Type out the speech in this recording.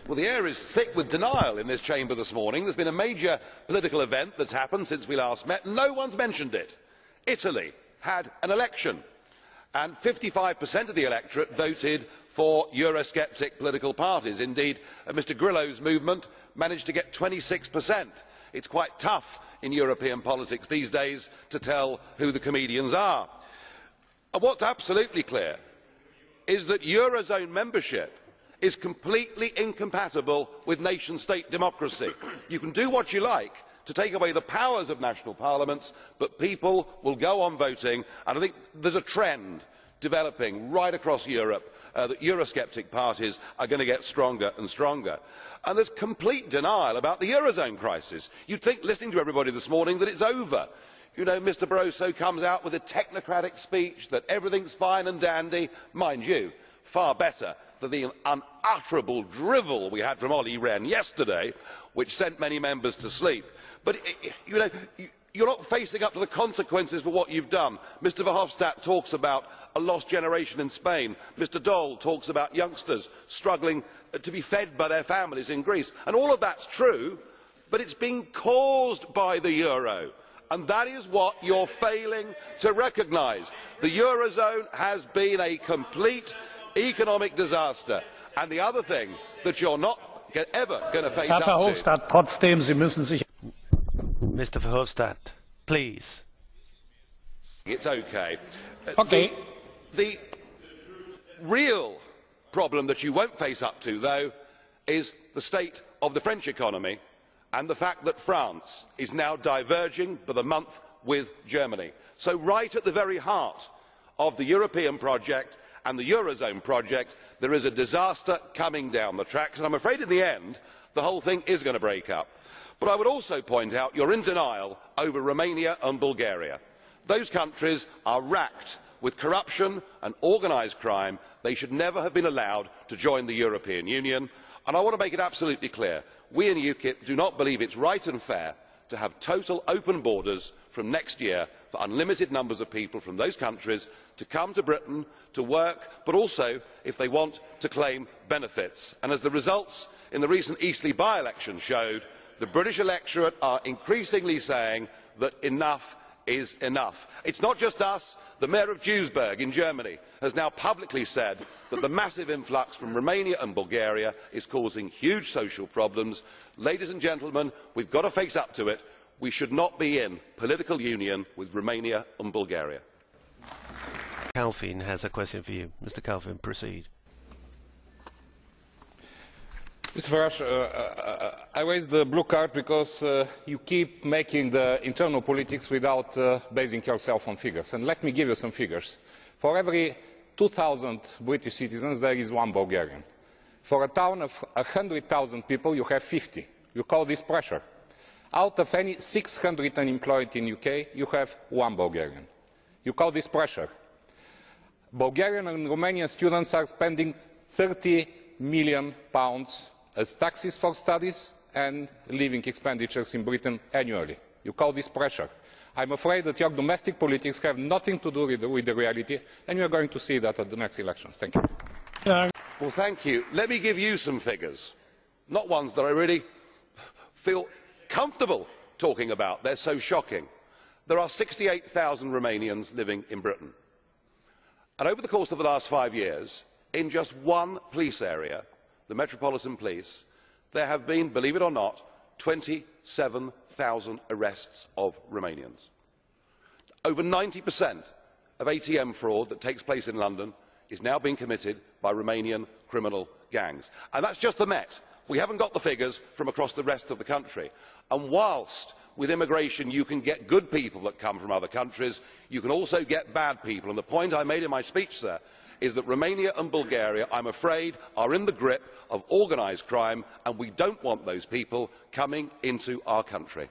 Well, the air is thick with denial in this chamber this morning. There's been a major political event that's happened since we last met. No one's mentioned it. Italy had an election, and 55% of the electorate voted for Eurosceptic political parties. Indeed, Mr Grillo's movement managed to get 26%. It's quite tough in European politics these days to tell who the comedians are. And what's absolutely clear is that Eurozone membership is completely incompatible with nation-state democracy. You can do what you like to take away the powers of national parliaments, but people will go on voting, and I think there's a trend developing right across Europe that Eurosceptic parties are going to get stronger and stronger. And there's complete denial about the Eurozone crisis. You'd think, listening to everybody this morning, that it's over. You know, Mr Barroso comes out with a technocratic speech that everything's fine and dandy. Mind you, far better than the unutterable drivel we had from Olli Rehn yesterday, which sent many members to sleep. But, you know, you're not facing up to the consequences for what you've done. Mr Verhofstadt talks about a lost generation in Spain. Mr Daul talks about youngsters struggling to be fed by their families in Greece. And all of that's true, but it's being caused by the euro. And that is what you're failing to recognise. The Eurozone has been a complete economic disaster. And the other thing that you're not ever going to face up to... Verhofstadt, trotzdem, Sie müssen sich... Mr Verhofstadt, please. It's okay. Okay. The real problem that you won't face up to, though, is the state of the French economy and the fact that France is now diverging by the month with Germany. So right at the very heart of the European project and the Eurozone project, there is a disaster coming down the tracks, and I'm afraid in the end the whole thing is going to break up. But I would also point out you're in denial over Romania and Bulgaria. Those countries are racked with corruption and organised crime. They should never have been allowed to join the European Union. And I want to make it absolutely clear, we in UKIP do not believe it's right and fair to have total open borders from next year for unlimited numbers of people from those countries to come to Britain to work, but also, if they want, to claim benefits. And as the results in the recent Eastleigh by-election showed, the British electorate are increasingly saying that enough is enough. It's not just us. The mayor of Duisburg in Germany has now publicly said that the massive influx from Romania and Bulgaria is causing huge social problems. Ladies and gentlemen, we've got to face up to it. We should not be in political union with Romania and Bulgaria. Calvin has a question for you. Mr Calvin, proceed. Mr Farage, I raised the blue card because you keep making the internal politics without basing yourself on figures. And let me give you some figures. For every 2,000 British citizens, there is one Bulgarian. For a town of 100,000 people, you have 50. You call this pressure. Out of any 600 unemployed in the UK, you have one Bulgarian. You call this pressure. Bulgarian and Romanian students are spending £30 million as taxes for studies and living expenditures in Britain annually. You call this pressure. I am afraid that your domestic politics have nothing to do with the reality, and you are going to see that at the next elections. Thank you. Well, thank you. Let me give you some figures, not ones that I really feel comfortable talking about. They're so shocking. There are 68,000 Romanians living in Britain. And over the course of the last 5 years, in just one police area, the Metropolitan Police, there have been, believe it or not, 27,000 arrests of Romanians. Over 90% of ATM fraud that takes place in London is now being committed by Romanian criminal gangs. And that's just the Met. We haven't got the figures from across the rest of the country. And whilst with immigration you can get good people that come from other countries, you can also get bad people. And the point I made in my speech, sir, is that Romania and Bulgaria, I'm afraid, are in the grip of organised crime, and we don't want those people coming into our country.